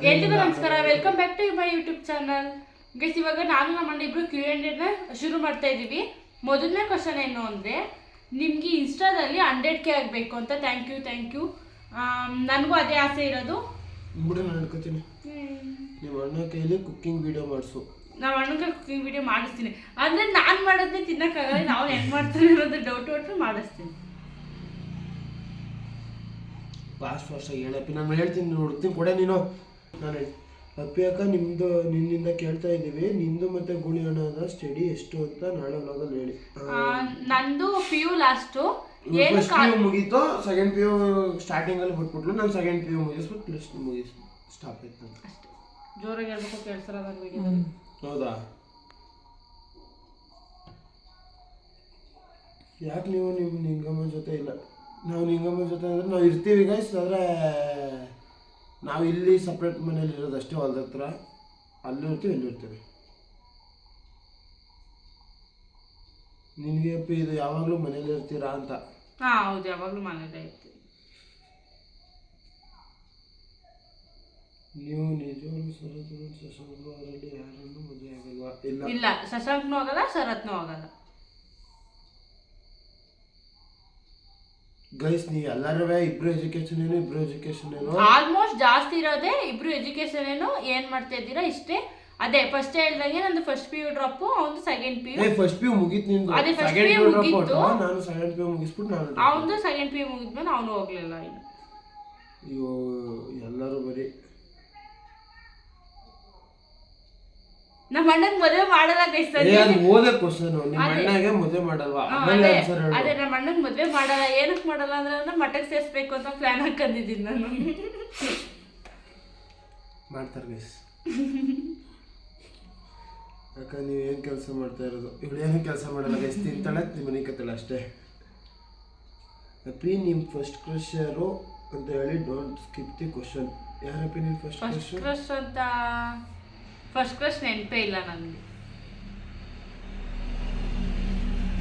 ಎಲ್ರಿಗೂ ನಮಸ್ಕಾರ, welcome back to my YouTube channel. Guys, ಇವಾಗ ನಾನು ನಮ್ಮ ಅಣ್ಣ ಇಬ್ರು Q&A ಶುರು ಮಾಡ್ತಾ ಇದ್ದೀವಿ. ಮೊದಲನೇ ಕ್ವಶನ್ ಏನು ಅಂದರೆ, ನಿಮಗೆ ಇನ್ಸ್ಟಾದಲ್ಲಿ 100K ಆಗಬೇಕು ಅಂತ. Thank you. ನನಗೂ ಅದೇ ಆಸೆ ಇರೋದು. ನಾನು ಅನ್ಕೋತೀನಿ ನಿಮ್ಮ ಅಣ್ಣ ಕೈಲಿ ಕುಕ್ಕಿಂಗ್ ವಿಡಿಯೋ ಮಾಡಿಸು. ನಾವು ಅಣ್ಣಗೆ ಕುಕ್ಕಿಂಗ್ ವಿಡಿಯೋ ಮಾಡಿಸ್ತೀನಿ. ಅಂದರೆ ನಾನು ಮಾಡೋದನ್ನೇ ತಿನ್ನೋಕ್ಕಾಗಲ್ಲ, ನಾವು ಹೆಂಗೆ ಮಾಡ್ತಾರೆ ಅನ್ನೋದು ಡೌಟ್ ಮಾಡಿಸ್ತೀನಿ. ಫಾಸ್ಟಾಗಿ ಹೇಳಪ್ಪಿ, ನಾನು ಹೇಳ್ತೀನಿ, ಹುಡುಕ್ತೀನಿ ಕೊಡೆ ನೀನು. ನಾನು ಅಪ್ಪಿ ಅಕ್ಕ ನಿನ್ನಿಂದ ಕೇಳ್ತಾ ಇದ್ದೀವಿ, ನಿಂದು ಮತ್ತೆ ಗುಣಿ ಹಣದ ಸ್ಟಡಿ ಎಷ್ಟು ಅಂತ ನಾಳೆ ವ್ಲಾಗಲ್ಲಿ ಹೇಳಿ. ನಂದು PU ಲಾಸ್ಟು ಫಸ್ಟ್ PU ಮುಗೀತು, ಸೆಕೆಂಡ್ PU ಸ್ಟಾರ್ಟಿಂಗಲ್ಲಿ ಬಿಟ್ಬಿಟ್ಲು. ನಾನು ಸೆಕೆಂಡ್ PU ಮುಗಿಸ್ಬಿಟ್ಟು ಪ್ಲಸ್ ಸ್ಟಾಪ್ ಆಯ್ತು. ಅಷ್ಟೇ, ಜೋರಾಗಿ ಹೇಳ್ಬೇಕು, ಕೇಳಿಸಲ್ಲ. ಹೌದಾ? ಯಾಕೆ ನೀವು ನಿಮ್ಮ ನಿಂಗಮ್ಮ ಜೊತೆ ಇಲ್ಲ? ನಾವು ನಿಂಗಮ್ಮ ಜೊತೆ ಅಂದರೆ ನಾವು ಇರ್ತೀವಿ ಗೈಸ್, ಆದರೆ ನಾವು ಇಲ್ಲಿ ಸಪ್ರೇಟ್ ಮನೇಲಿ ಇರೋದು ಅಷ್ಟೇ, ಹೊಲದ ಹತ್ರ. ಅಲ್ಲೂ ಇರ್ತೀವಿ, ಇಲ್ಲೂ ಇರ್ತೀವಿ. ನಿನಗೆ ಇದು ಯಾವಾಗಲೂ ಮನೇಲಿ ಇರ್ತೀರಾ ಅಂತ? ಹಾಂ ಹೌದು, ಯಾವಾಗಲೂ ಮನೇಲೇ ಇರ್ತೀವಿ. ನೀವು ನಿಜವಾಗ್ಲೂ ಶಶಾಂಕ್ ಅವರಲ್ಲಿ ಯಾರನ್ನು ಮದುವೆ ಆಗಲ್ವಾ? ಇಲ್ಲ, ಶಶಾಂಕ್ನೂ ಆಗಲ್ಲ, ಶರತ್ನೂ ಆಗಲ್ಲ. ಗೈಸ್, ನೀವು ಎಲ್ಲರೂ ಇಬ್ರು ಎಜುಕೇಶನ್ ಏನು ಆಲ್ಮೋಸ್ಟ್ ಜಾಸ್ತಿ ಇರೋದೇ ಇಬ್ರು ಎಜುಕೇಶನ್ ಏನು. ಏನ್ ಮಾಡ್ತಾ ಇದ್ದೀರಾ ಇಷ್ಟೇ. ಅದೇ ಫಸ್ಟ್ ಹೇಳ್ದಂಗೆ ನಂದು ಫಸ್ಟ್ PU ಡ್ರಾಪ್, ಅವನು ಸೆಕೆಂಡ್ PU. ಫಸ್ಟ್ PU ಮುಗೀತು ನಿಂದು? ಅದೇ ಫಸ್ಟ್ PU ಮುಗೀತು, ನಾನು ಸೆಕೆಂಡ್ PU ಮುಗಿಸ್ಬಿಟ್ಟು ನಾನು ಅವನು ಸೆಕೆಂಡ್ PU ಮುಗಿದ್ಮೇಲೆ ಅವನು ಹೋಗ್ಲಿಲ್ಲ. ಇನ್ನು ಅಯ್ಯೋ, ಎಲ್ಲರೂ ಬರೀ ನಮ್ಮ ಅಣ್ಣನ ಮದುವೆ ಮಾಡಲ್ಲ ಗೈಸ್. ಓದೇ ಕ್ವಶನ್, ನಿಮ್ಮ ಅಣ್ಣಗೆ ಮದುವೆ ಮಾಡಲ್ವಾ? ಅದೇ ನಮ್ಮ ಅಣ್ಣನ ಮದುವೆ ಮಾಡಲ್ಲ. ಏನಕ್ಕೆ ಮಾಡಲ್ಲ ಅಂದ್ರೆ ಮಠಕ್ಕೆ ಸೇರಿಸ್ಬೇಕು ಅಂತ ಪ್ಲಾನ್ ಹಾಕೊಂಡಿದ್ದೀನಿ ನಾನು. ಮಾಡ್ತಾರೆ ಗೈಸ್. ಯಾಕ ನೀವು ಏನು ಕೆಲಸ ಮಾಡ್ತಾ ಇರೋದು? ಇವಳು ಏನು ಕೆಲಸ ಮಾಡಲ್ಲ ಗೈಸ್, ತಿಂತಾಳೆ, ಮನೆ ಕತ್ತಾಳೆ ಅಷ್ಟೇ. ಅಪ್ಪಿ ನಿಮ್ಮ ಫಸ್ಟ್ ಕ್ರಶ್ ಯಾರು ಅಂತ ಹೇಳಿ, ಡೋಂಟ್ ಸ್ಕಿಪ್ ದಿ ಕ್ವಶನ್. ಯಾರಪ್ಪಿ ನಿಮ್ಮ ಫಸ್ಟ್ ಕ್ರಶ್ ಅಂತ? ಫಸ್ಟ್ ಕ್ರಶ್ ನೆನಪೇ ಇಲ್ಲ ನನಗೆ.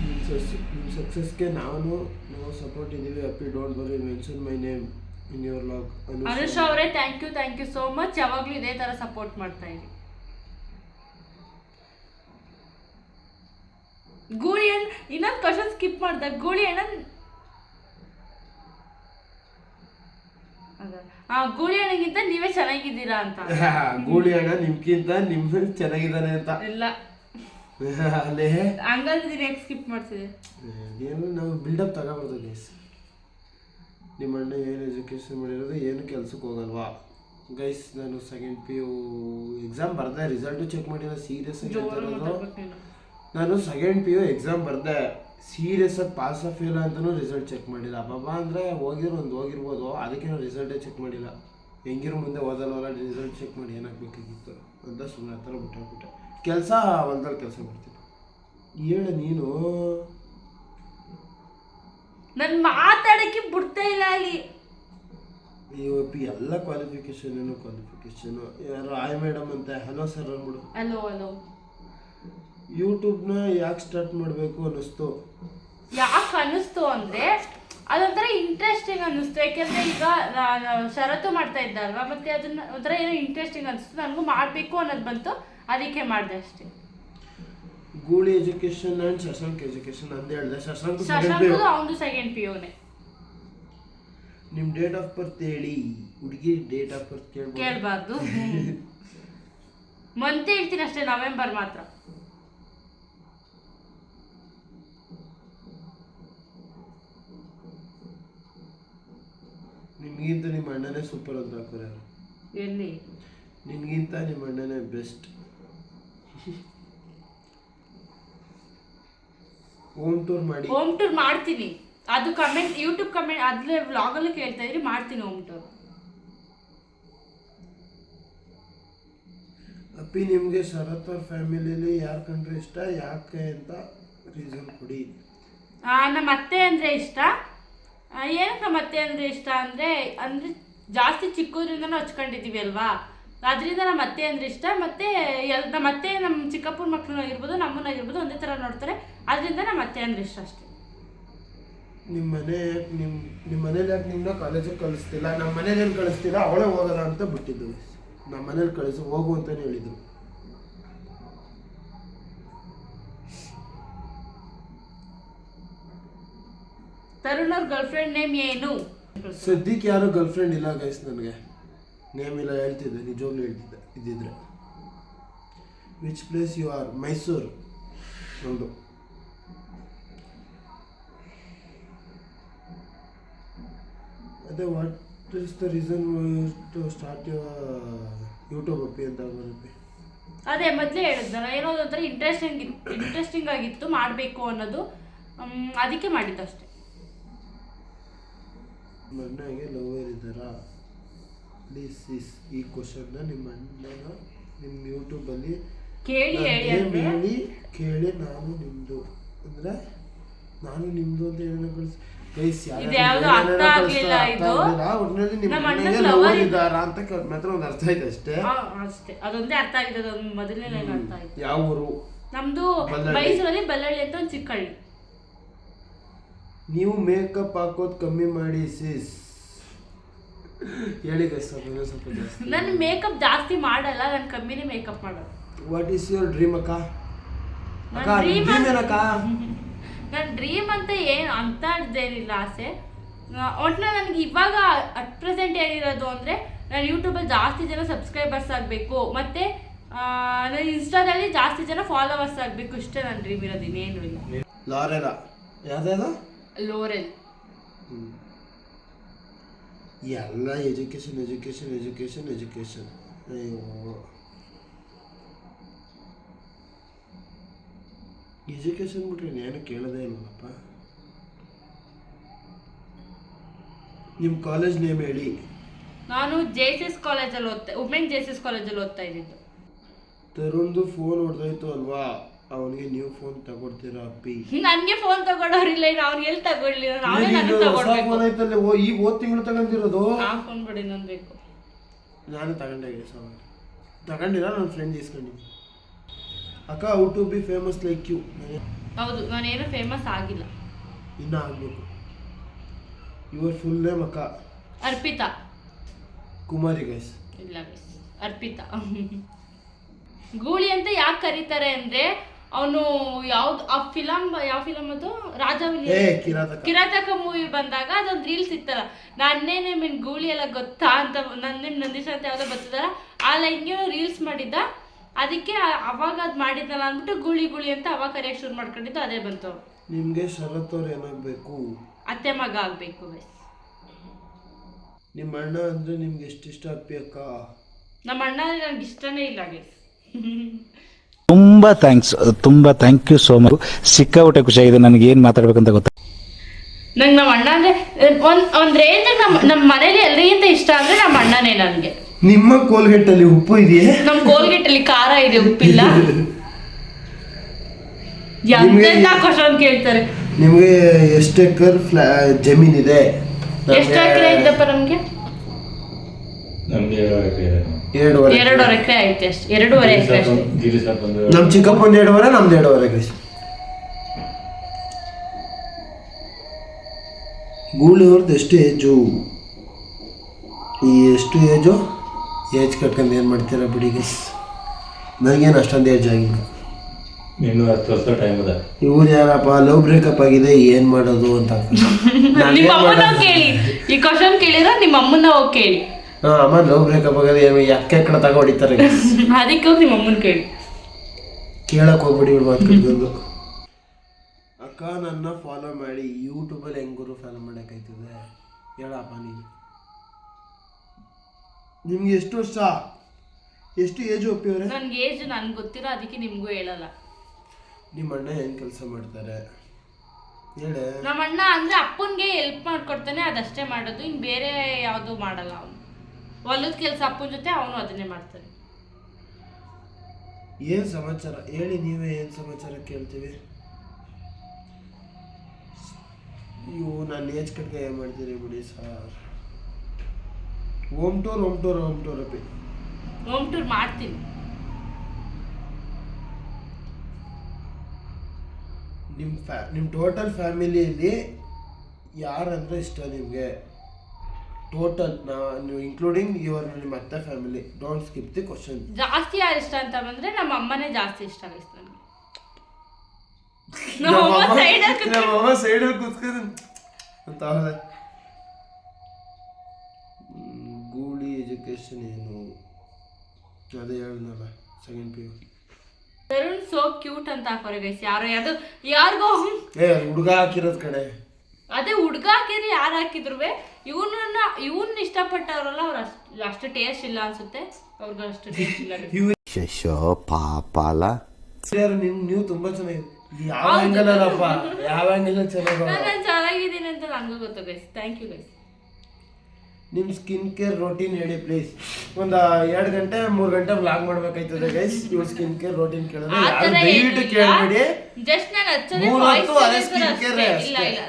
ನಿಮ್ಮ ಸಕ್ಸಸ್ಗೆ ನಾವು ಸಪೋರ್ಟ್ ಇದ್ದೀವಿ ಅಪ್ಪಿ. Don't worry, mention my name in your vlog. Anush ಅವರೇ, ಥ್ಯಾಂಕ್ ಯು ಸೋ ಮಚ್. ಯಾವಾಗಲೂ ಇದೇ ಥರ ಸಪೋರ್ಟ್ ಮಾಡ್ತಾ ಇರಿ. ಗೂಳಿ ಅಣ್ಣ, ಇನ್ನೊಂದು ಕ್ವಶನ್ ಸ್ಕಿಪ್ ಮಾಡ್ದೆ. ಗೂಳಿ ಅಣ್ಣ, ಗೂಳಿ ಅಣ್ಣಗಿಂತ ನೀವೇ ಚೆನ್ನಾಗಿದ್ದೀರಾ ಅಂತ. ಗೂಳಿ ಅಣ್ಣ ನಿಮ್ಗಿಂತ ನಿಮ್ಮ ಚೆನ್ನಾಗಿದ್ದಾನೆ ಅಂತ ಇಲ್ಲ ಅಲ್ಲೇ ಹಂಗಾದ್ರೆ ಯಾಕೆ ಸ್ಕಿಪ್ ಮಾಡ್ತಿದೆ? ಏನು ನಾವು ಬಿಲ್ಡಪ್ ತಗೋಬಾರ್ದು ಗೈಸ್. ನಿಮ್ಮ ಅಣ್ಣ ಏನು ಎಜುಕೇಷನ್ ಮಾಡಿರೋದು, ಏನು ಕೆಲ್ಸಕ್ಕೆ ಹೋಗಲ್ವಾ? ಗೈಸ್, ನಾನು ಸೆಕೆಂಡ್ PU ಎಕ್ಸಾಮ್ ಬರ್ದೆ, ರಿಸಲ್ಟು ಚೆಕ್ ಮಾಡಿಲ್ಲ. ಸೀರಿಯಸ್ ಆಗಿ ನಾನು ಸೆಕೆಂಡ್ PU ಎಕ್ಸಾಮ್ ಬರ್ದೆ, ಸೀರಿಯಸ್ ಆಗಿ ಪಾಸ್ ಆಫ್ ಇಲ್ಲ ಅಂತಲೂ ರಿಸಲ್ಟ್ ಚೆಕ್ ಮಾಡಿಲ್ಲ. ಬಾಬಾ ಅಂದರೆ ಹೋಗಿರ್ಬೋದು, ಅದಕ್ಕೆ ನಾವು ರಿಸಲ್ಟೇ ಚೆಕ್ ಮಾಡಿಲ್ಲ. ಹೆಂಗಿರೋ ಮುಂದೆ ಓದಲ್ವಲ್ಲ, ರಿಸಲ್ಟ್ ಚೆಕ್ ಮಾಡಿ ಏನಾಗಬೇಕಾಗಿತ್ತು ಅಂತ ಸುಮ್ಮನೆ ಆ ಥರ ಬಿಟ್ಟಾಗ್ಬಿಟ್ಟೆ. ಕೆಲಸ ಹೊಲ್ದಲ್ಲಿ ಕೆಲಸ ಮಾಡ್ತೀನಿ. ಹೇಳು ನೀನು, ನಾನು ಮಾತಾಡೋಕ್ಕೆ ಬಿಡ್ತಾ ಇಲ್ಲ ಅಲ್ಲಿ. ಇವಪ್ಪಿ ಎಲ್ಲ ಕ್ವಾಲಿಫಿಕೇಶನು. ಯಾರು ಆಯ್ ಮೇಡಮ್ ಅಂತ ಹಲೋ ಸರ್ ಅಂದ್ಬಿಡು. ಹಲೋ. ಯೂಟ್ಯೂಬ್ನ ಯಾಕೆ ಸ್ಟಾರ್ಟ್ ಮಾಡಬೇಕು ಅನ್ನಿಸ್ತು? ಯಾಕೆ ಅನ್ನಿಸ್ತು ಅಂದರೆ, ಅದೊಂಥರ ಇಂಟ್ರೆಸ್ಟಿಂಗ್ ಅನ್ನಿಸ್ತು. ಯಾಕೆಂದರೆ ಈಗ ಶರತ್ತು ಮಾಡ್ತಾ ಇದ್ದ ಅಲ್ವಾ, ಮತ್ತು ಅದನ್ನ ಒಂಥರ ಏನೋ ಇಂಟ್ರೆಸ್ಟಿಂಗ್ ಅನಿಸ್ತು, ನನಗೂ ಮಾಡಬೇಕು ಅನ್ನೋದು ಬಂತು, ಅದಕ್ಕೆ ಮಾಡಿದೆ ಅಷ್ಟೇ. ಗೂಳಿ ಎಜುಕೇಶನ್ ಆ್ಯಂಡ್ ಶಶಾಂಕ್ ಎಜುಕೇಶನ್ ಅಂತ ಹೇಳಿದೆ. ಶಶಾಂಕ್ ಅವನು ಸೆಕೆಂಡ್ PUನೇ. ನಿಮ್ಮ ಡೇಟ್ ಆಫ್ ಬರ್ತ್ ಹೇಳಿ. ಹುಡುಗಿ ಡೇಟ್ ಆಫ್ ಬರ್ತ್ ಕೇಳಬಾರ್ದು. ಮಂತ್ ಹೇಳ್ತೀನಿ ಅಷ್ಟೇ, ನವೆಂಬರ್ ಮಾತ್ರ. ನಿಮಗಿಂತ ನಿಮ್ಮ ಅಣ್ಣನೇ ಸೂಪರ್ ಅಂತ ಹಾಕೋರು ಯಾರು? ಎಲ್ಲಿ? ನಿನ್ಗಿಂತ ನಿಮ್ಮ ಅಣ್ಣನೇ ಬೆಸ್ಟ್. ಹೋಮ್ ಟೂರ್ ಮಾಡ್ತೀನಿ. ಅದು ಕಮೆಂಟ್, ಯೂಟ್ಯೂಬ್ ಕಮೆಂಟ್, ಅದ್ರೇ ವ್ಲಾಗಲ್ಲೂ ಕೇಳ್ತಾ ಇದ್ರಿ, ಮಾಡ್ತೀನಿ ಹೋಮ್ ಟೂರ್. ಅಪ್ಪಿ, ನಿಮಗೆ ಶರತ್ ಅವ್ರ ಫ್ಯಾಮಿಲಿಯಲ್ಲಿ ಯಾರ ಕಂಡ್ರೆ ಇಷ್ಟ, ಯಾಕೆ ಅಂತ ರೀಸನ್ ಕೊಡಿ. ನಮ್ಮ ಅತ್ತೆ ಅಂದರೆ ಇಷ್ಟ. ಏನಕ್ಕೆ ನಮ್ಮ ಅತ್ತೆ ಅಂದರೆ ಇಷ್ಟ ಅಂದರೆ ಜಾಸ್ತಿ ಚಿಕ್ಕದ್ರಿಂದ ಹಚ್ಕೊಂಡಿದ್ದೀವಿ ಅಲ್ವಾ, ಅದರಿಂದ ನಮ್ಮ ಅತ್ತೆ ಅಂದರೆ ಇಷ್ಟ. ಮತ್ತು ನಮ್ಮ ಅತ್ತೆ ನಮ್ಮ ಚಿಕ್ಕಪ್ಪನ ಮಕ್ಕಳನ್ನಾಗಿರ್ಬೋದು, ನಮ್ಮನ್ನಾಗಿರ್ಬೋದು ಒಂದೇ ಥರ ನೋಡ್ತಾರೆ, ಅದರಿಂದ ನಮ್ಮ ಅತ್ತೆ ಅಂದರೆ ಇಷ್ಟ ಅಷ್ಟೇ. ನಿಮ್ಮ ಮನೇಲಿ ಯಾಕೆ ನಿಮ್ಮನ್ನ ಕಾಲೇಜಿಗೆ ಕಳಿಸ್ತಿಲ್ಲ? ನಮ್ಮ ಮನೇಲಿ ಏನು ಕಳಿಸ್ತಿಲ್ಲ, ಅವಳೇ ಹೋಗೋಣ ಅಂತ ಬಿಟ್ಟಿದ್ದು. ನಮ್ಮ ಮನೇಲಿ ಕಳಿಸಿ ಹೋಗು ಅಂತಲೇ ಹೇಳಿದರು. ತರುಣ್ ಅವ್ರ ಗರ್ಲ್ಫ್ರೆಂಡ್ ನೇಮ್ ಏನು? ಸದ್ಯಕ್ಕೆ ಯಾರು ಗರ್ಲ್ಫ್ರೆಂಡ್ ಇಲ್ಲ ಗೈಸ್, ನನಗೆ ನೇಮ್ ಇಲ್ಲ. ಹೇಳ್ತಿದ್ದೆ, ನಿಜವಾಗ್ಲೂ ಹೇಳ್ತಿದ್ದೆ ಇದ್ದಿದ್ರೆ. Which place you are? Mysuru ನಮ್ಮದು. ಅದೇ what is the reason to start your YouTube ಅಪ್ಪಿ ಅಂತ ಬರುತ್ತೆ. ಅದೇ ಮೊದಲೇ ಹೇಳಿದ್ನಲ್ಲ, ಏನೋ ಒಂಥರ ಇಂಟ್ರೆಸ್ಟಿಂಗ್ ಆಗಿತ್ತು ಮಾಡಬೇಕು ಅನ್ನೋದು, ಅದಕ್ಕೆ ಮಾಡಿದ್ದು ಅಷ್ಟೆ. ಅಣ್ಣಗೆ ಲವರ್ ಇದ್ದಾರಾ? ಪ್ಲೀಸ್ ಈ ಕ್ವಶನ್ನ ನಿಮ್ಮ ಅಣ್ಣನ ನಿಮ್ಮ ಯೂಟ್ಯೂಬಲ್ಲಿ ಕೇಳಿ ನಾನು ನಿಮ್ಮದು ಅಂದರೆ ನಾನು ನಿಮ್ಮದು ಅಂತ ಏನೇನೋ ಕಳಿಸಿ ಗೈಸ್. ಇದ್ದಾರಾ ಅಂತ ಮಾತ್ರ ಒಂದು ಅರ್ಥ ಆಯ್ತು ಅಷ್ಟೇ. ಅದೊಂದೇ ಅರ್ಥ ಆಗಿದೆ, ಅದೊಂದು ಮೊದಲನೇ ಲೈನ್ ಅರ್ಥ ಆಯ್ತು. ಯಾವ ಊರು? ನಮ್ದು ಮೈಸೂರಲ್ಲಿ ಬಳ್ಳಾಳಿ ಅಂತ ಒಂದು ಚಿಕ್ಕ ಹಳ್ಳಿ. ನೀವು ಮೇಕಪ್ ಹಾಕೋದು ಕಮ್ಮಿ ಮಾಡಿ ಸಿಸ್. ಹೇಳಿ ಗೈಸ್, ಸ್ವಲ್ಪ ಜಾಸ್ತಿ. ನಾನು ಮೇಕಪ್ ಜಾಸ್ತಿ ಮಾಡಲ್ಲ, ನಾನು ಕಮ್ಮಿನೇ ಮೇಕಪ್ ಮಾಡೋದು. ವಾಟ್ ಈಸ್ ಯುವರ್ ಡ್ರೀಮ್ ಅಕ್ಕ? ನನ್ನ ಡ್ರೀಮ್ ಅಂತ ಏನು ಅಂತ ಇದೇನಿಲ್ಲ, ಆಸೆ. ಒಟ್ಟಿನಲ್ಲಿ ನನಗೆ ಇವಾಗ ಅಟ್ ಪ್ರೆಸೆಂಟ್ ಏನಿರೋದು ಅಂದರೆ, ನಾನು ಯೂಟ್ಯೂಬಲ್ಲಿ ಜಾಸ್ತಿ ಜನ ಸಬ್ಸ್ಕ್ರೈಬರ್ಸ್ ಆಗಬೇಕು, ಮತ್ತು ನನ್ನ ಇನ್ಸ್ಟಾದಲ್ಲಿ ಜಾಸ್ತಿ ಜನ ಫಾಲೋವರ್ಸ್ ಆಗಬೇಕು. ಇಷ್ಟೇ ನನ್ನ ಡ್ರೀಮ್ ಇರೋದು, ಇನ್ನೇನು ಇಲ್ಲ. ಲಾರೆಲ್ಲ ಯಾವ್ದು? ಲೋರೆಲ್. ಎಲ್ಲ ಎಜುಕೇಶನ್. ಅಯ್ಯೋ, ಎಜುಕೇಶನ್ ಬಿಟ್ರೆ ಏನು ಕೇಳೋದೇ ಇಲ್ಲಪ್ಪ. ನಿಮ್ಮ ಕಾಲೇಜ್ ನೇಮ್ ಹೇಳಿ. ನಾನು JCS ಕಾಲೇಜಲ್ಲಿ ವುಮೆನ್ JCS ಕಾಲೇಜಲ್ಲಿ ಓದ್ತಾ ಇದ್ದಿದ್ದು. ತರುಣ್ದು ಫೋನ್ ಹೊಡೆದೋಯ್ತು ಅಲ್ವಾ, ಅವನಿಗೆ ನೀವು ಫೋನ್ ತಗೊಡ್ತೀರಾ ಅಪ್ಪಿ? ನನಗೆ ಫೋನ್ ತಗೊಳ್ಳೋರಿಲ್ಲ, ಅವ್ನು ಎಲ್ಲಿ ತಗೊಳ್ಳಿ? ಫೋನ್ ಐತಲ್ಲ, ಈಗ ತಿಂಗಳು ತಗೊಂಡಿರೋದು. ಫೋನ್ ಬಿಡಿ, ನಾನು ಬೇಕು. ನಾನು ತಗೊಂಡಿಲ್ಲ, ನನ್ನ ಫ್ರೆಂಡ್ ಇಸ್ಕೊಂಡಿದ್ದೀನಿ. ಅಕ್ಕ, how to be famous like you? ಹೌದು, ನಾನೇನು ಫೇಮಸ್ ಆಗಿಲ್ಲ, ಇನ್ನೂ ಆಗಬೇಕು. ಯುವರ್ ಫುಲ್ ನೇಮ್ ಅಕ್ಕ? ಅರ್ಪಿತಾ ಕುಮಾರಿ ಗೈಸ್. ಇಲ್ಲ ಗೈಸ್, ಅರ್ಪಿತಾ. ಗೂಳಿ ಅಂತ ಯಾಕೆ ಕರೀತಾರೆ ಅಂದರೆ, ಅವನು ಯಾವ್ದು ಯಾವ ಫಿಲಮ್ ಅದು, ಕಿರಾತಕ ಮೂವಿ ಬಂದಾಗ ಅದೊಂದು ರೀಲ್ಸ್ ಇತ್ತಲ್ಲ, ನನ್ನೇನೆ ಮೀನ್ ಗೂಳಿ ಎಲ್ಲ ಗೊತ್ತಾ ಅಂತ, ನನ್ನೇಮ್ ನಂದೀಶ್ ಅಂತ ಯಾವುದೋ ಬರ್ತದಲ್ಲ, ಆ ಲೈನ್ಗೆ ರೀಲ್ಸ್ ಮಾಡಿದ್ದ. ಅದಕ್ಕೆ ಅವಾಗ ಅದು ಮಾಡಿದ್ನಲ್ಲ ಅಂದ್ಬಿಟ್ಟು ಗೂಳಿ ಅಂತ ಅವಾಗ ಕರೆಯಕ್ಕೆ ಶುರು ಮಾಡ್ಕೊಂಡಿದ್ದು, ಅದೇ ಬಂತು. ನಿಮಗೆ ಶರತ್ ಅವ್ರು ಏನಾಗಬೇಕು? ಅತ್ತೆ ಮಗ ಆಗಬೇಕು ಗೈಸ್. ನಿಮ್ಮ ಅಣ್ಣ ಅಂದರೆ ನಿಮ್ಗೆ ಎಷ್ಟಿಷ್ಟ ಅಪ್ಪಿ ಅಕ್ಕ? ನಮ್ಮ ಅಣ್ಣ ಅಂದರೆ ನನಗೆ ಇಷ್ಟನೇ ಇಲ್ಲ ಗೈಸ್. ತುಂಬಾ ಥ್ಯಾಂಕ್ ಯು ಸೋ ಮಚ್. ಸಿಕ್ಕಾಪಟ್ಟೆ ಖುಷಿಯಾಗಿದೆ, ನನಗೆ ಏನು ಮಾತಾಡ್ಬೇಕಂತ ಗೊತ್ತಾ. ನಂಗೆ ನಮ್ಮ ಅಣ್ಣ ಅಂದರೆ ಒಂದು ರೇಂಜ್, ನಮ್ಮ ಮನೇಲಿ ಎಲ್ಲರಿಗಿಂತ ಇಷ್ಟ ಅಂದರೆ ನಮ್ಮ ಅಣ್ಣನೇ ನನಗೆ. ನಿಮ್ಮ ಕೋಲ್ಗೇಟಲ್ಲಿ ಉಪ್ಪು ಇದೆಯೇ? ನಮ್ಮ ಕೋಲ್ಗೇಟಲ್ಲಿ ಖಾರ ಇದೆ, ಉಪ್ಪಿಲ್ಲ. ಎಂತೆಂತ ಕ್ವಶನ್ ಕೇಳ್ತಾರೆ. ನಿಮಗೆ ಎಷ್ಟು ಎಕರ್ ಜಮೀನಿದೆ? ಎಷ್ಟು ಎಕರೆ ಇದ್ದಪ್ಪ ನಮಗೆ? ನಮ್ಗೆ 2.5 ಎಕರೆ ಐತೆ ಅಷ್ಟೇ, 2.5 ಎಕರೆ ಅಷ್ಟೇ. ನಮ್ಮ ಚಿಕ್ಕಪ್ಪಂದು 2.5, ನಮ್ದು 2.5 ಎಕರೆ. ಗೂಳಿ ಅವ್ರದ್ದು ಎಷ್ಟು ಏಜು? ಎಷ್ಟು ಏಜ್ ಕಟ್ಕೊಂಡು ಏನು ಮಾಡ್ತೀರಾ ಬಿಡಿ ಗೈಸ್, ನನಗೇನು ಅಷ್ಟೊಂದು ಏಜ್ ಆಗಿಲ್ಲ. ಇನ್ನು 10 ವರ್ಷ ಟೈಮ್ ಅದ. ಇವ್ರು ಯಾರಪ್ಪ ಲವ್ ಬ್ರೇಕಪ್ ಆಗಿದೆ ಏನು ಮಾಡೋದು ಅಂತ. ನಿಮ್ಮ ಅಮ್ಮನ ಕೇಳಿ, ಈ ಕ್ವಶನ್ ಕೇಳಿದ್ರೆ ನಿಮ್ಮ ಅಮ್ಮನ ಹೋಗಿ ಕೇಳಿ. ಅಮ್ಮ ಲವ್ ಬ್ರೇಕಪ್ ಆಗಿದೆ, ಯಾಕೆ ಕಡೆ ತಗೋ ಹೊಡಿತಾರೆ. ಅದಕ್ಕೆ ಹೋಗಿ ನಿಮ್ಮ ಅಮ್ಮನ ಕೇಳಿ, ಕೇಳಕ್ಕೆ ಹೋಗ್ಬಿಡಿ ಇವ್ರು ಮಾತು ಕಟ್ಕೊಂಡು. ಅಕ್ಕ, ನನ್ನ ಫಾಲೋ ಮಾಡಿ. ಯೂಟ್ಯೂಬಲ್ಲಿ ಹೆಂಗೂರು ಫಾಲೋ ಮಾಡೋಕ್ಕಾಯ್ತದೆ ಹೇಳಪ್ಪ ನೀನು. ನಿಮ್ಗೆ ಎಷ್ಟು ವರ್ಷ, ಎಷ್ಟು ಏಜು ಒಪ್ಪಿವ್ರೆ? ನನಗೆ ಏಜ್ ನನಗೆ ಗೊತ್ತಿರೋ, ಅದಕ್ಕೆ ನಿಮಗೂ ಹೇಳಲ್ಲ. ನಿಮ್ಮ ಅಣ್ಣ ಏನು ಕೆಲಸ ಮಾಡ್ತಾರೆ ಹೇಳೆ? ನಮ್ಮ ಅಣ್ಣ ಅಂದರೆ ಅಪ್ಪನಿಗೆ ಹೆಲ್ಪ್ ಮಾಡ್ಕೊಡ್ತಾನೆ, ಅದಷ್ಟೇ ಮಾಡೋದು, ಹಿಂಗೆ ಬೇರೆ ಯಾವುದು ಮಾಡಲ್ಲ. ಅವನು ಹೊಲದ ಕೆಲಸ ಅಪ್ಪನ ಜೊತೆ ಅವನು ಅದನ್ನೇ ಮಾಡ್ತಾನೆ. ಏನು ಸಮಾಚಾರ ಹೇಳಿ, ನೀವೇ ಏನು ಸಮಾಚಾರ ಕೇಳ್ತೀವಿ. ಇವು ನಾನು ಏಜ್ ಕಟ್ಗೆ ಏನು ಮಾಡ್ತೀರಿ ಬಿಡಿ ಸರ್. ಹೋಮ್ ಟೂರ್ ಅಪ್ಪಿ. ಹೋಮ್ ಟೂರ್ ಮಾಡ್ತೀನಿ. ನಿಮ್ಮ ಟೋಟಲ್ ಫ್ಯಾಮಿಲಿಯಲ್ಲಿ ಯಾರಂದ್ರೆ ಇಷ್ಟ ನಿಮಗೆ? ಟೋಟಲ್ ನೀವು ಇನ್ಕ್ಲೂಡಿಂಗ್ ನಿಮ್ಮ ಅತ್ತೆ family. Don't skip the question. ಜಾಸ್ತಿ ಯಾರು ಇಷ್ಟ ಅಂತ ಬಂದ್ರೆ ನಮ್ಮ ಅಮ್ಮನೇ ಜಾಸ್ತಿ ಇಷ್ಟ ಗೈಸ್ ನನಗೆ. ನಮ್ಮಮ್ಮ ಸೈಡಲ್ಲಿ ಕೂತ್ಕೊಂಡು ಅಂತ ಹೇಳಿದೆ. ಗೂಳಿ ಎಜುಕೇಶನ್ ಏನು ಅದೇ ಹೇಳಿದ್ನಲ್ಲ second PU. Tarun so cute ಅಂತ ಹಾಕೋರೆ ಗೈಸ್. ಯಾರಿಗೋ ಹುಡುಗ ಹಾಕಿರೋದ್ ಕಡೆ ಅದೇ ಹುಡುಗ ಹಾಕಿದ್ರೆ ಯಾರು ಹಾಕಿದ್ರು ಇವನ್ನ ಇಷ್ಟಪಟ್ಟವ್ರಲ್ಲ ಅವ್ರು ಅಷ್ಟು ಟೇಸ್ಟ್ ಇಲ್ಲ ಅನ್ಸುತ್ತೆ. ಅವ್ರಿಗೆ ಅಷ್ಟು ಟೇಸ್ಟ್ ಇಲ್ಲ. ಪಾಪ ಅಲ್ಲ. ನೀವು ತುಂಬಾ ಚೆನ್ನಾಗಿದೆ. ಯಾವ ಆಂಗಲ್ ಅಲ್ಲಪ್ಪ, ಯಾವ ಆಂಗಲ್ ಚೆನ್ನಾಗಿದ್ದೀನಿ ಅಂತ ನನಗೂ ಗೊತ್ತು ಗೈಸ್. Thank you guys. ನಿಮ್ಮ ಸ್ಕಿನ್ ಕೇರ್ ರೋಟೀನ್ ಹೇಳಿ ಪ್ಲೀಸ್. ಒಂದು 2 ಗಂಟೆ 3 ಗಂಟೆ ವ್ಲಾಗ್ ಮಾಡ್ಬೇಕಾಯ್ತದೆ ಗೈಸ್. ಇವ್ರ ಸ್ಕಿನ್ ಕೇರ್ ರೋಟೀನ್ ಕೇಳಿದ್ರೆ ದಯವಿಟ್ಟು ಕೇಳಬೇಡಿ. ಜಸ್ಟ್ ನಾನು ಹಚ್ಚೋದೇ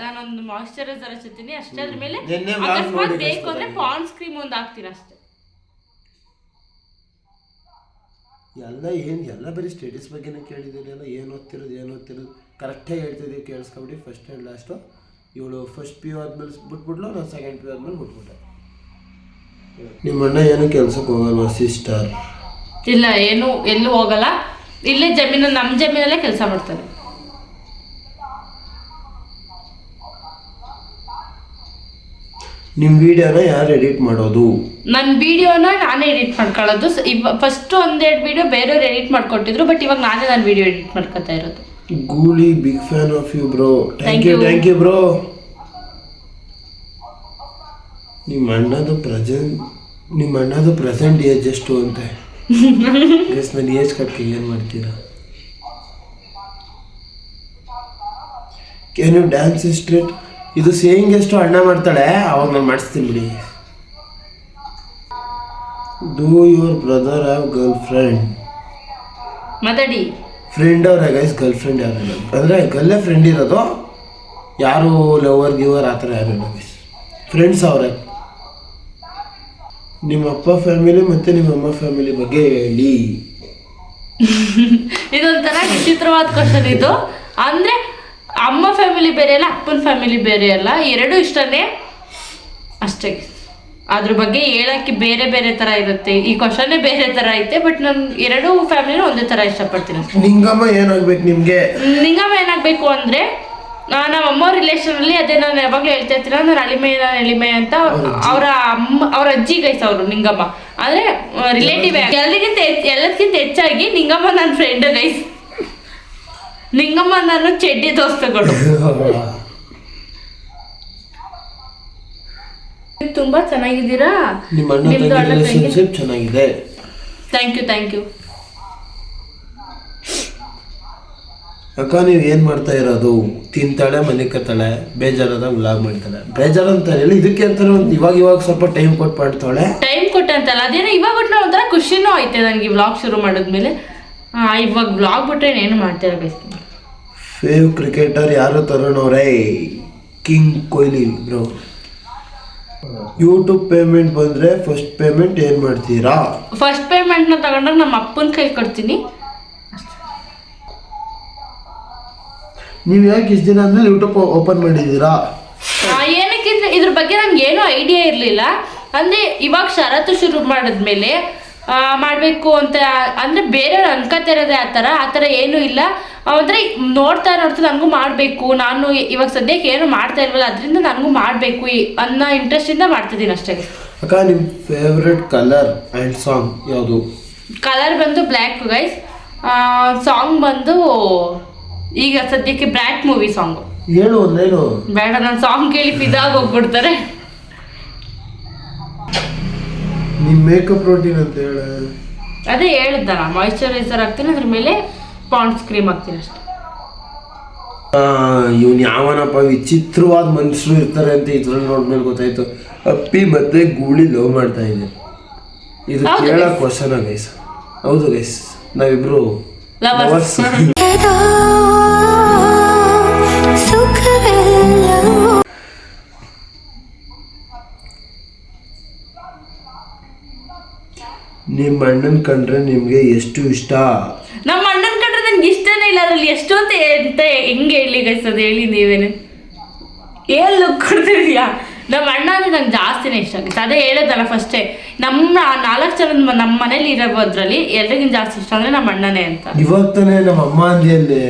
ನಾನೊಂದು ಮಾಯಿಶ್ಚರೈಸರ್ ಹಚ್ಚುತ್ತೀನಿ ಅಷ್ಟೇ. ಅದ್ರ ಮೇಲೆ ಅಕಸ್ಮಾತ್ ಬೇಕು ಅಂದ್ರೆ ಪಾಂಡ್ಸ್ ಕ್ರೀಮ್ ಒಂದು ಹಾಕ್ತೀನಿ ಅಷ್ಟೇ. ಎಲ್ಲ ಬರೀ ಸ್ಟಡೀಸ್ ಬಗ್ಗೆನೇ ಕೇಳಿದ್ದೀನಿ. ಎಲ್ಲ ಏನು ಓದ್ತಿರೋದು ಕರೆಕ್ಟಾಗಿ ಹೇಳ್ತಿದ್ದೀವಿ, ಕೇಳಿಸ್ಕೊಬಿಡಿ. ಫಸ್ಟ್ ಆ್ಯಂಡ್ ಲಾಸ್ಟು ಇವಳು ಫಸ್ಟ್ PU ಆದ್ಮೇಲೆ ಬಿಟ್ಬಿಡ್ಲು, ನಾನು ಸೆಕೆಂಡ್ PU ಆದ್ಮೇಲೆ ಬಿಟ್ಬಿಟ್ಟೆ. ನಿಮ್ಮ ಅಣ್ಣ ಏನು ಕೆಲ್ಸಕ್ಕೆ ಹೋಗಲ್ವಾ ಸಿಸ್ಟರ್? ಇಲ್ಲ, ಏನು ಎಲ್ಲೂ ಹೋಗಲ್ಲ. ಇಲ್ಲೇ ನಮ್ಮ ಜಮೀನಲ್ಲೇ ಕೆಲಸ ಮಾಡ್ತಾರೆ. ನಿಮ್ಮ ವಿಡಿಯೋನ ಯಾರು ಎಡಿಟ್ ಮಾಡೋದು? ನನ್ನ ವಿಡಿಯೋನ ನಾನೇ ಎಡಿಟ್ ಮಾಡ್ಕೊಳ್ಳೋದು. ಫಸ್ಟ್ 1-2 ವಿಡಿಯೋ ಬೇರೆಯವ್ರು ಎಡಿಟ್ ಮಾಡ್ಕೊಟ್ಟಿದ್ರು, ಬಟ್ ಇವಾಗ ನಾನೇ ನನ್ನ ವಿಡಿಯೋ ಎಡಿಟ್ ಮಾಡ್ಕೊತಾ ಇರೋದು. Gooli big fan of you bro. Thank you bro. ನಿಮ್ಮ ಅಣ್ಣದು ಪ್ರೆಸೆಂಟ್ ಏಜ್ ಎಷ್ಟು ಅಂತೆ? ನನ್ನ ಏಜ್ ಕಟ್ಟಿ ಏನು ಮಾಡ್ತೀರಾ? Can you dance straight? ಇದು ಸೇಯಿಂಗ್ ಎಷ್ಟು ಅಣ್ಣ ಮಾಡ್ತಾಳೆ, ಅವಾಗ ನಾನು ಮಾಡಿಸ್ತೀನಿ ಬಿಡಿ. Do your brother have girlfriend? ಮಾತಾಡಿ. ಫ್ರೆಂಡ್ ಅವ್ರೆ ಗೈಸ್, ಗರ್ಲ್ ಫ್ರೆಂಡ್ ಯಾರು ಇಲ್ಲ. ಅಂದರೆ ಗಲ್ಲೇ ಫ್ರೆಂಡ್ ಇರೋದು, ಯಾರು ಲವರ್ ಆ ಥರ ಯಾರು ಇಲ್ಲ ಗೈಸ್. ಫ್ರೆಂಡ್ಸ್ ಅವರೇ. ನಿಮ್ಮ ಅಪ್ಪ ಫ್ಯಾಮಿಲಿ ಮತ್ತು ನಿಮ್ಮ ಅಮ್ಮ ಫ್ಯಾಮಿಲಿ ಬಗ್ಗೆ ಹೇಳಿ. ಇದೊಂಥರ ವಿಚಿತ್ರವಾದ ಕ್ವಶನ್ ಇದು. ಅಂದರೆ ಅಮ್ಮ ಫ್ಯಾಮಿಲಿ ಬೇರೆ ಅಲ್ಲ, ಅಪ್ಪನ ಫ್ಯಾಮಿಲಿ ಬೇರೆ ಅಲ್ಲ, ಎರಡೂ ಇಷ್ಟನೇ ಅಷ್ಟೇ. ಅದ್ರ ಬಗ್ಗೆ ಹೇಳೋಕ್ಕೆ ಬೇರೆ ಬೇರೆ ಥರ ಇರುತ್ತೆ. ಈ ಕ್ವಶನ್ನೇ ಬೇರೆ ಥರ ಐತೆ, ಬಟ್ ನಾನು ಎರಡೂ ಫ್ಯಾಮಿಲಿನೂ ಒಂದೇ ಥರ ಇಷ್ಟಪಡ್ತೀನಿ. ನಿಂಗಮ್ಮ ಏನಾಗಬೇಕು ನಿಮಗೆ? ನಿಂಗಮ್ಮ ಏನಾಗಬೇಕು ಅಂದರೆ ನಮ್ಮ ಅಮ್ಮ ರಿಲೇಷನಲ್ಲಿ, ಅದೇ ನಾನು ಯಾವಾಗಲೂ ಹೇಳ್ತಾ ಇರ್ತೀನಿ, ನಾನು ಎಳಿಮೆ ಅಂತ ಅವ್ರ ಅಜ್ಜಿ ಗೈಸ್ ಅವರು ನಿಂಗಮ್ಮ. ಅಂದರೆ ರಿಲೇಟಿವ್. ಎಲ್ಲದಕ್ಕಿಂತ ಹೆಚ್ಚಾಗಿ ನಿಂಗಮ್ಮ ನನ್ನ ಫ್ರೆಂಡ್ ಗೈಸ್. ನಿಂಗಮ್ಮ ನಾನು ಚೆಡ್ಡಿ ದೋಸ್ತಗಳು. ತುಂಬಾ ಚೆನ್ನಾಗಿದ್ದೀರಾ. ಚೆನ್ನಾಗಿದೆ. Thank you. ಅಕ್ಕ ನೀವು ಏನು ಮಾಡ್ತಾ ಇರೋದು? ತಿಂತಾಳೆ, ಮಲಿಕತ್ತಾಳೆ, ಬೇಜಾರಾದಾಗ ವ್ಲಾಗ್ ಮಾಡ್ತಾಳೆ. ಬೇಜಾರು ಅಂತ ಹೇಳಿ ಇದಕ್ಕೆ ಅಂತಾನೆ ಒಂದು ಇವಾಗ ಸ್ವಲ್ಪ ಟೈಮ್ ಕೊಟ್ಟು ಮಾಡ್ತಾಳೆ. ಟೈಮ್ ಕೊಟ್ಟೆ ಅಂತಲ್ಲ, ಅದೇನೋ ಇವಾಗ ಕೊಟ್ಟು ಒಂಥರ ಖುಷಿನೂ ಐತೆ ನನಗೆ ವ್ಲಾಗ್ ಶುರು ಮಾಡಿದ್ಮೇಲೆ. ಇವಾಗ ವ್ಲಾಗ್ ಬಿಟ್ರೆ ಏನು ಮಾಡ್ತೀರ ಬೇಸ್ತೀನಿ. ಫೇವ್ ಕ್ರಿಕೆಟರ್ ಯಾರು? ತರುಣ್ ಅವರೇ. King Kohli bro. YouTube payment ಬಂದರೆ ಫಸ್ಟ್ ಪೇಮೆಂಟ್ ಏನು ಮಾಡ್ತೀರಾ? ಫಸ್ಟ್ ಪೇಮೆಂಟ್ನ ತಗೊಂಡಾಗ ನಮ್ಮ ಅಪ್ಪನ ಕೈ ಕೊಡ್ತೀನಿ. ನೀವು ಯಾಕೆ ಇಷ್ಟು ದಿನ ಅಂದರೆ ಯೂಟ್ಯೂಬ್ ಓಪನ್ ಮಾಡಿದ್ದೀರಾ? ಏನಕ್ಕಿಂತ ಇದ್ರ ಬಗ್ಗೆ ನನಗೆ ಏನೂ ಐಡಿಯಾ ಇರಲಿಲ್ಲ. ಅಂದರೆ ಇವಾಗ ಷರತ್ತು ಶುರು ಮಾಡಿದ್ಮೇಲೆ ಮಾಡಬೇಕು ಅಂತ ಅಂದರೆ ಬೇರೆಯವ್ರು ಅನ್ಕೋತಿರೋದೇ ಆ ಥರ ಏನೂ ಇಲ್ಲ. ಅಂದರೆ ನೋಡ್ತಾ ನನಗೂ ಮಾಡಬೇಕು, ನಾನು ಇವಾಗ ಸದ್ಯಕ್ಕೆ ಏನು ಮಾಡ್ತಾ ಇಲ್ವಲ್ಲ, ಅದರಿಂದ ನನಗೂ ಮಾಡಬೇಕು ಅನ್ನೋ ಇಂಟ್ರೆಸ್ಟಿಂದ ಮಾಡ್ತಿದ್ದೀನಿ ಅಷ್ಟೇ. ಅಕ್ಕ ನಿಮ್ಮ ಫೇವ್ರೆಟ್ ಕಲರ್ ಆ್ಯಂಡ್ ಸಾಂಗ್ ಯಾವುದು? ಕಲರ್ ಬಂದು ಬ್ಲ್ಯಾಕ್ ಗೈಸ್. ಸಾಂಗ್ ಬಂದು ಈಗ ಸದ್ಯಕ್ಕೆ ಬ್ರ್ಯಾಟ್ ಮೂವಿ ಸಾಂಗು. ಹೇಳು ಒಂದೇನು ಬೇಡ, ನಾನು ಸಾಂಗ್ ಕೇಳಿ ಫಿದಾಗಿ ಹೋಗ್ಬಿಡ್ತಾರೆ. ನಿಮ್ಮ ಮೇಕಪ್ ರೋಟೀನ್ ಅಂತ ಹೇಳ. ಅದೇ ಹೇಳಿದ್ದಲ್ಲ, ಮಾಯಿಶ್ಚರೈಸರ್ ಹಾಕ್ತೀನಿ, ಅದ್ರ ಮೇಲೆ ಪಾಂಡ್ಸ್ ಕ್ರೀಮ್ ಹಾಕ್ತೀನಿ ಅಷ್ಟೇ. ಇವನು ಯಾವನಪ್ಪ ವಿಚಿತ್ರವಾದ ಮನುಷ್ಯರು ಇರ್ತಾರೆ ಅಂತ ಇದ್ರಲ್ಲಿ ನೋಡ್ಮೇಲೆ ಗೊತ್ತಾಯ್ತು. ಅಪ್ಪಿ ಮತ್ತೆ ಗೂಳಿ ಲವ್ ಮಾಡ್ತಾ ಇದೆ. ಇದು ಕೇಳೋ ಕ್ವಶನ್ ಗೈಸ್. ಹೌದು ಗೈಸ್, ನಾವಿಬ್ರು ಲವರ್ಸ್. ನಿಮ್ಮ ಅಣ್ಣನ ಕಂಡ್ರೆ ನಿಮ್ಗೆ ಎಷ್ಟು ಇಷ್ಟ? ನಮ್ಮ ಅಣ್ಣನ ಕಂಡ್ರೆ ನನ್ಗೆ ಇಷ್ಟನೇ ಇಲ್ಲ. ಅದ್ರಲ್ಲಿ ಎಷ್ಟು ಅಂತ ಹೆಂಗೆ ಹೇಳಿ ಗೈಸ್, ಅದು ಹೇಳಿ ನೀವೇನೆ. ಏನು ಲುಕ್ ಕೊಡ್ತಿದ್ಯಾ? ನಮ್ಮ ಅಣ್ಣ ಅಂದರೆ ನಂಗೆ ಜಾಸ್ತಿನೇ ಇಷ್ಟ ಆಗುತ್ತೆ. ಅದೇ ಹೇಳೋದಲ್ಲ ಫಸ್ಟೇ, ನಮ್ಮ 4 ಜನ ನಮ್ಮ ಮನೇಲಿ ಇರೋದ್ರಲ್ಲಿ ಎಲ್ರಿಗಿಂತ ಜಾಸ್ತಿ ಇಷ್ಟ ಅಂದರೆ ನಮ್ಮ ಅಣ್ಣನೇ ಅಂತ. ಇವಾಗ ತಾನೇ ನಮ್ಮ ಅಮ್ಮ ಅಂದಿಯಲ್ಲಿ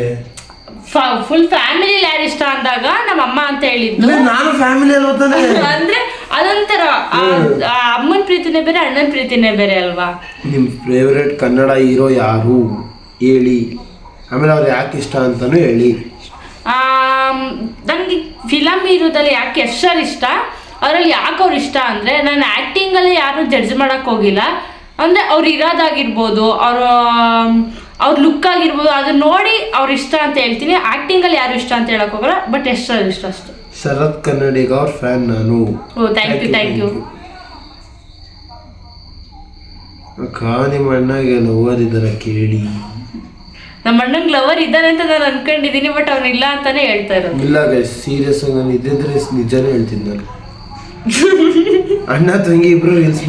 ಫುಲ್ ಫ್ಯಾಮಿಲಿ ಯಾರು ಇಷ್ಟ ಅಂದಾಗ ನಮ್ಮ ಅಮ್ಮ ಅಂತ ಹೇಳಿದ್ದು. ನಾನು ಫ್ಯಾಮಿಲಿ ಅಲ್ವತ್ತಾನೆ ಅಂದ್ರೆ ಅದೊಂಥರ ಅಮ್ಮನ ಪ್ರೀತಿನೇ ಬೇರೆ, ಅಣ್ಣನ ಪ್ರೀತಿನೇ ಬೇರೆ ಅಲ್ವಾ. ನಿಮ್ಮ ಫೇವ್ರೆಟ್ ಕನ್ನಡ ಹೀರೋ ಯಾರು ಹೇಳಿ, ಆಮೇಲೆ ಅವ್ರು ಯಾಕೆ ಇಷ್ಟ ಅಂತಾನು ಹೇಳಿ. ನನಗೆ ಫಿಲಮ್ ಹೀರೋದಲ್ಲಿ ಯಾಕೆ ಯಶ್ ಸರ್ ಇಷ್ಟ, ಅವರಲ್ಲಿ ಯಾಕೆ ಅವ್ರು ಇಷ್ಟ ಅಂದರೆ, ನಾನು ಆ್ಯಕ್ಟಿಂಗಲ್ಲಿ ಯಾರು ಜಡ್ಜ್ ಮಾಡೋಕ್ಕೆ ಹೋಗಿಲ್ಲ. ಅಂದರೆ ಅವ್ರು ಇರೋದಾಗಿರ್ಬೋದು, ಅವ್ರ ಲುಕ್ ಆಗಿರ್ಬೋದು, ಅದನ್ನ ನೋಡಿ ಅವ್ರು ಇಷ್ಟ ಅಂತ ಹೇಳ್ತೀನಿ. ಆ್ಯಕ್ಟಿಂಗಲ್ಲಿ ಯಾರು ಇಷ್ಟ ಅಂತ ಹೇಳಕ್ ಹೋಗಲ್ಲ, ಬಟ್ ಯಶ್ ಸರ್ ಇಷ್ಟ ಅಷ್ಟೇ. ಶರತ್ ಕನ್ನಡಿಗ ಅವ್ರ ಫ್ಯಾನ್ ನಾನು. ಓ ಥ್ಯಾಂಕ್ ಯು. ಅಕ್ಕ ನಿಮ್ಮ ಅಣ್ಣಗೆ ಲವರ್ ಇದಾರೆ ಕೇಳಿ. ನಮ್ಮ ಅಣ್ಣಂಗೆ ಲವರ್ ಇದ್ದಾನೆ ಅಂತ ನಾನು ಅನ್ಕೊಂಡಿದ್ದೀನಿ, ಬಟ್ ಅವ್ನು ಇಲ್ಲ ಅಂತಾನೆ ಹೇಳ್ತಾ ಇರೋದು. ಇಲ್ಲ ಗೈಸ್, ಸೀರಿಯಸ್ ಆಗಿ ನಾನು ಇದ್ದಿದ್ರೆ ನಿಜಾನೇ ಹೇಳ್ತೀನಿ ನಾನು. ಅಣ್ಣ ತಂಗಿ ಇಬ್ರು ರೀಲ್ಸ್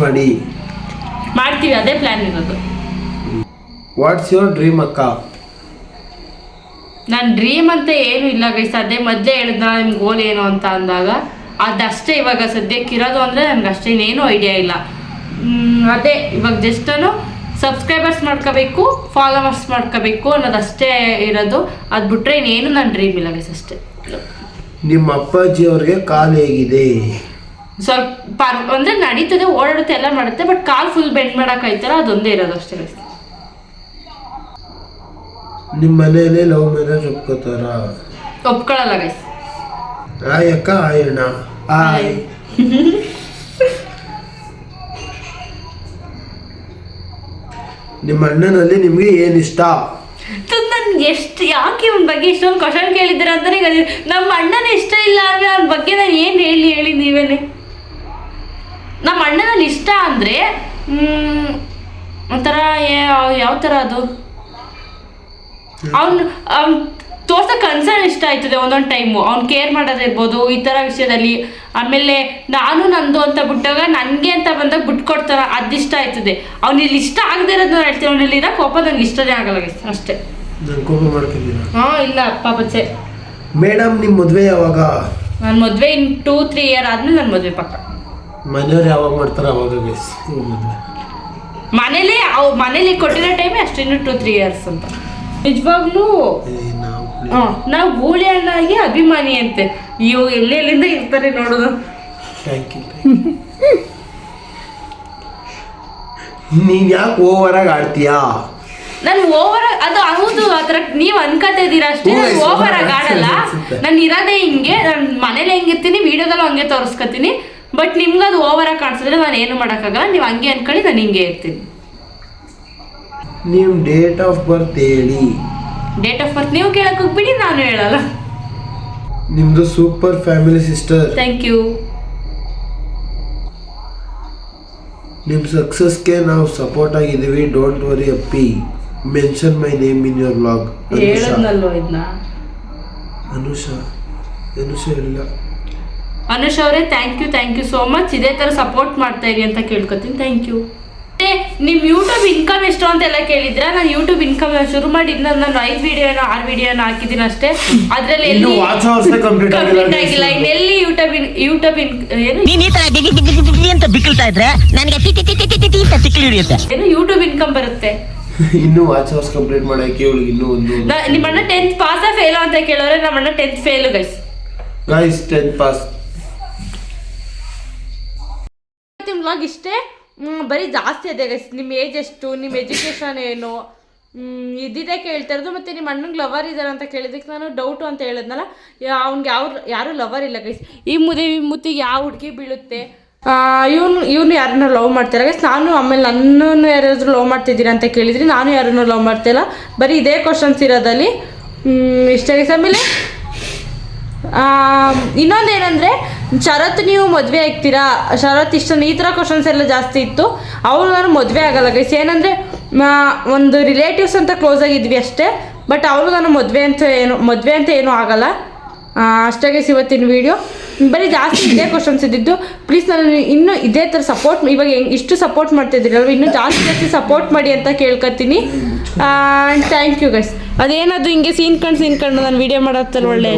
ಮಾಡ್ತೀವಿ, ಅದೇ ಪ್ಲಾನ್ ಇರೋದು. ವಾಟ್ಸ್ ಯುವರ್ ಡ್ರೀಮ್ ಅಕ್ಕ? ನನ್ನ ಡ್ರೀಮ್ ಅಂತ ಏನು ಇಲ್ಲ ಗೈಸ್, ಅದೇ ಮೊದಲೇ ಹೇಳಿದ್ನ ನಿಮ್ಮ ಗೋಲ್ ಏನು ಅಂತ ಅಂದಾಗ ಅದಷ್ಟೇ. ಇವಾಗ ಸದ್ಯಕ್ಕೆ ಇರೋದು ಅಂದರೆ ನನಗೆ ಅಷ್ಟೇ, ಇನ್ನೇನು ಐಡಿಯಾ ಇಲ್ಲ. ಅದೇ ಇವಾಗ ಜಸ್ಟ್ ನಾನು ಸಬ್ಸ್ಕ್ರೈಬರ್ಸ್ ಮಾಡ್ಕೋಬೇಕು, ಫಾಲೋವರ್ಸ್ ಮಾಡ್ಕೋಬೇಕು ಅನ್ನೋದಷ್ಟೇ ಇರೋದು. ಅದು ಬಿಟ್ಟರೆ ಇನ್ನೇನು ನನ್ನ ಡ್ರೀಮ್ ಇಲ್ಲ ಗೈಸ್, ಅಷ್ಟೇ. ನಿಮ್ಮ ಅಪ್ಪಾಜಿ ಅವ್ರಿಗೆ ಕಾಲು ಹೇಗಿದೆ? ಸ್ವಲ್ಪ ಅಂದರೆ ನಡೀತದೆ, ಓಡಾಡುತ್ತೆ, ಎಲ್ಲ ಮಾಡುತ್ತೆ, ಬಟ್ ಕಾಲು ಫುಲ್ ಬೆಂಡ್ ಮಾಡೋಕ್ಕಾಯ್ತಲ್ಲ, ಅದೊಂದೇ ಇರೋದು ಅಷ್ಟೇ ಗೈಸ್. ನಿಮ್ಮ ಮನೆಯಲ್ಲಿ ಲವ್ ಮ್ಯಾರೇಜ್ ಒಪ್ಕೋತಾರ? ಒಪ್ಕೊಳ್ಳಲ್ಲ ಗೈಸ್. ಆಯ್ ಅಕ್ಕ, ಆಯ್ ಅಣ್ಣ, ಆಯ್. ನಿಮ್ಮ ಅಣ್ಣನಲ್ಲಿ ನಿಮ್ಗೆ ಏನ್ ಇಷ್ಟ? ನನ್ಗೆ ಎಷ್ಟು ಯಾಕೆ ಇವನ ಬಗ್ಗೆ ಇಷ್ಟೊಂದು ಕ್ವಶನ್ ಕೇಳಿದ್ದೀರ ಅಂತಾನೆ ಗೊತ್ತಿಲ್ಲ. ನಮ್ಮ ಅಣ್ಣನ ಇಷ್ಟ ಇಲ್ಲ ಅಂದರೆ ಅವನ ಬಗ್ಗೆ ನಾನು ಏನು ಹೇಳಿ ನೀವೇನೆ. ನಮ್ಮ ಅಣ್ಣನಲ್ಲಿ ಇಷ್ಟ ಅಂದರೆ ಒಂಥರ ಯಾವ ಥರ ಅದು, ಅವ್ನು ತೋರ್ಸೋ ಕನ್ಸರ್ನ್ ಇಷ್ಟ ಆಯ್ತದೆ ಒಂದೊಂದು ಟೈಮು. ಅವ್ನು ಕೇರ್ ಮಾಡೋದಿರ್ಬೋದು ಈ ಥರ ವಿಷಯದಲ್ಲಿ. ಆಮೇಲೆ ನಾನು ನಂದು ಅಂತ ಬಿಟ್ಟಾಗ ನನಗೆ ಅಂತ ಬಂದಾಗ ಬಿಟ್ಕೊಡ್ತಾರ, ಅದಿಷ್ಟ ಆಯ್ತದೆ. ಅವ್ನಿಲ್ಲಿ ಇಷ್ಟ ಆಗದೆ ಇರೋದು ನಾನು ಹೇಳ್ತೀನಿ, ಅವನಲ್ಲಿ ಇರೋ ಕೋಪ ನನಗೆ ಇಷ್ಟನೇ ಆಗಲ್ಲ ಅಷ್ಟೇ. ಕೋಪ ಮಾಡ್ಕೊಂಡಿದ್ದೀರಾ? ಹಾಂ ಇಲ್ಲ ಅಪ್ಪ ಬಚ್ಚೆ. ಮೇಡಮ್ ನಿಮ್ಮ ಮದುವೆ ಯಾವಾಗ? ನನ್ನ ಮದುವೆ ಇನ್ನು 2-3 ಇಯರ್ ಆದ್ಮೇಲೆ ನನ್ನ ಮದುವೆ ಪಕ್ಕ. ಮನೆಯವ್ರು ಯಾವಾಗ ಮಾಡ್ತಾರೆ ಅವಾಗ ಗೈಸ್ ಮದುವೆ? ಮನೇಲಿ ಕೊಟ್ಟಿರೋ ಟೈಮೇ ಅಷ್ಟು, ಇನ್ನು 2-3 ಇಯರ್ಸ್ ಅಂತ. ನಿಜವಾಗ್ಲೂ ನಾವು ಗೂಳಿ ಅಣ್ಣಗೆ ಅಭಿಮಾನಿ ಅಂತೆ. ಇವು ಎಲ್ಲೆಲ್ಲಿಂದ ಇರ್ತಾರೆ ನೋಡೋದು. Thank you. ನೀನ್ ಯಾಕೆ ಓವರ್ ಆಗಿ ಆಡ್ತೀಯಾ? ನಾನು ಓವರ್ ಅದು ಹೌದು, ಆ ಥರ ನೀವು ಅನ್ಕೋತಾ ಇದ್ದೀರಾ ಅಷ್ಟೇ. ನಾನು ಓವರ್ ಆಗಿ ಆಡಲ್ಲ, ನಾನು ಇರೋದೇ ಹಿಂಗೆ. ನಾನು ಮನೇಲಿ ಹೆಂಗಿರ್ತೀನಿ ವಿಡಿಯೋದಲ್ಲೂ ಹಂಗೆ ತೋರಿಸ್ಕೊತೀನಿ. ಬಟ್ ನಿಮ್ಗೆ ಅದು ಓವರ್ ಆಗಿ ಕಾಣಿಸಿದ್ರೆ ನಾನು ಏನು ಮಾಡೋಕ್ಕಾಗಲ್ಲ. ನೀವು ಹಂಗೆ ಅನ್ಕೊಳ್ಳಿ, ನಾನು ಹಿಂಗೆ ಇರ್ತೀನಿ. ನಿಮ್ಮ ಡೇಟ್ ಆಫ್ ಬರ್ತ್ ಹೇಳಿ. ಡೇಟ್ ಆಫ್ ಬರ್ತ್ ನೀವು ಕೇಳಕ್ ಹೋಗ್ಬಿಡಿ, ನಾನು ಹೇಳಲ್ಲ. ನಿಮ್ದು super family sister. Thank you. ನಿಮ್ಮ ಸಕ್ಸಸ್ಗೆ ನಾವು ಸಪೋರ್ಟ್ ಆಗಿದ್ದೀವಿ. ಡೋಂಟ್ ವರಿ ಅಪ್ಪಿ. Mention my name in your vlog. ಹೇಳದ್ನಲ್ವ ಇದನ್ನ? ಅನುಷಾ ಹೇಳಿಲ್ಲ. ಅನುಷ್ ಅವರೇ ಥ್ಯಾಂಕ್ ಯು ಸೋ ಮಚ್. ಇದೇ ಥರ ಸಪೋರ್ಟ್ ಮಾಡ್ತಾ ಇರಿ ಅಂತ ಕೇಳ್ಕೊತೀನಿ. Thank you. ನಿಮ್ಮ ಯೂಟ್ಯೂಬ್ ಇನ್ಕಮ್ ಎಷ್ಟು ಅಂತೆಲ್ಲ ಕೇಳಿದ್ರೆ, ನಾನು ಯೂಟ್ಯೂಬ್ ಇನ್ಕಮ್ ಶುರು ಮಾಡಿ ನಾನು 5 ವಿಡಿಯೋನ 6 ವಿಡಿಯೋನ ಹಾಕಿದ್ದೀನಿ ಅಷ್ಟೇ. ಅದರಲ್ಲಿ ಎಲ್ಲಿ ಕಂಪ್ಲೀಟ್ ಆಗಿಲ್ಲ. ಇನ್ನೆಲ್ಲಿ ಯೂಟ್ಯೂಬ್ ಏನು ನೀನ್ ಈ ತರ ಅಂತ ಬಿಕ್ಕಳ್ತಾ ಇದ್ರೆ ನನಗೆ ತಿಕ್ಕಿ ಹಿಡಿಯುತ್ತೆ. ಏನು ಯೂಟ್ಯೂಬ್ ಇನ್ಕಮ್ ಬರುತ್ತೆ. ಇನ್ನು ವಾಚ್ ಅವರ್ಸ್ ಕಂಪ್ಲೀಟ್ ಮಾಡಕ್ಕೆ ಇವಳಿಗೆ ಇನ್ನೂ ಒಂದು. ನಿಮ್ಮ ಅಣ್ಣ 10th ಪಾಸ್ ಫೇಲ್ ಅಂತ ಕೇಳೋರೆ, ನಮ್ಮ ಅಣ್ಣ 10th fail guys. 10th pass. Vlog ಇಷ್ಟೇ, ಬರೀ ಜಾಸ್ತಿ ಇದೆ ಗೈಸ್. ನಿಮ್ಮ ಏಜ್ ಎಷ್ಟು, ನಿಮ್ಮ ಎಜುಕೇಷನ್ ಏನು, ಇದ್ದಿದ್ದೇ ಕೇಳ್ತಾ ಇರೋದು. ಮತ್ತು ನಿಮ್ಮ ಅಣ್ಣಂಗೆ ಲವರ್ ಇದ್ದಾರೆ ಅಂತ ಕೇಳಿದಕ್ಕೆ ನಾನು ಡೌಟು ಅಂತ ಹೇಳಿದ್ನಲ್ಲ, ಅವ್ನಿಗೆ ಯಾರೂ ಲವರ್ ಇಲ್ಲ ಗೈಸ್. ಈ ಮುತ್ತಿಗೆ ಯಾವ ಹುಡುಗಿ ಬೀಳುತ್ತೆ, ಇವನು ಯಾರನ್ನ ಲವ್ ಮಾಡ್ತಾರೆ ಗೈಸ್. ನಾನು ಆಮೇಲೆ ನನ್ನನ್ನು ಯಾರಾದರೂ ಲವ್ ಮಾಡ್ತಿದ್ದೀರಾ ಅಂತ ಕೇಳಿದ್ರಿ, ನಾನು ಯಾರನ್ನೂ ಲವ್ ಮಾಡ್ತಿಲ್ಲ. ಬರೀ ಇದೇ ಕ್ವಶನ್ಸ್ ಇರೋದಲ್ಲಿ ಇಷ್ಟ ಗೈಸ್. ಆಮೇಲೆ ಇನ್ನೊಂದೇನೆಂದರೆ, ಶರತ್ ನೀವು ಮದುವೆ ಆಗ್ತೀರಾ, ಶರತ್ ಇಷ್ಟೊಂದು ಈ ಥರ ಕ್ವಶನ್ಸ್ ಎಲ್ಲ ಜಾಸ್ತಿ ಇತ್ತು. ಅವಳು ನಾನು ಮದುವೆ ಆಗಲ್ಲ ಗೈಸ್. ಏನಂದರೆ ಒಂದು ರಿಲೇಟಿವ್ಸ್ ಅಂತ ಕ್ಲೋಸ್ ಆಗಿದ್ವಿ ಅಷ್ಟೇ. ಬಟ್ ಅವಳು ನಾನು ಮದುವೆ ಅಂತ ಏನೂ ಆಗಲ್ಲ ಅಷ್ಟೇ ಗೈಸ್. ಇವತ್ತಿನ ವೀಡಿಯೋ ಬರೀ ಜಾಸ್ತಿ ಇದೇ ಕ್ವಶನ್ಸ್ ಇದ್ದಿದ್ದು. ಪ್ಲೀಸ್ ನಾನು ಇನ್ನೂ ಇದೇ ಥರ ಸಪೋರ್ಟ್, ಇವಾಗ ಇಷ್ಟು ಸಪೋರ್ಟ್ ಮಾಡ್ತಿದ್ದೀರಲ್ವ, ಇನ್ನೂ ಜಾಸ್ತಿ ಸಪೋರ್ಟ್ ಮಾಡಿ ಅಂತ ಕೇಳ್ಕೊತೀನಿ. And thank you guys. ಅದೇನದು ಹಿಂಗೆ ಸೀನ್ ಕಂಡು ನಾನು ವೀಡಿಯೋ ಮಾಡತ್ತಲ್ಲ ಒಳ್ಳೆ.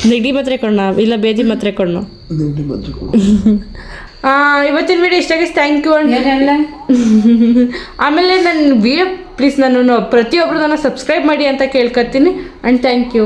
ನೆಗಡಿ ಮಾತ್ರೆ ಕೊಡೋಣ ಇಲ್ಲ ಬೇದಿ ಮಾತ್ರೆ ಕೊಡೋಣ. ಇವತ್ತಿನ ವಿಡಿಯೋ ಇಷ್ಟ ಆಗಿ ಥ್ಯಾಂಕ್ ಯು. ಆಮೇಲೆ ನನ್ನ ವಿಡಿಯೋ ಪ್ಲೀಸ್ ನಾನು ಪ್ರತಿಯೊಬ್ಬರು ನನ್ನ ಸಬ್ಸ್ಕ್ರೈಬ್ ಮಾಡಿ ಅಂತ ಕೇಳ್ಕೊತೀನಿ. And thank you.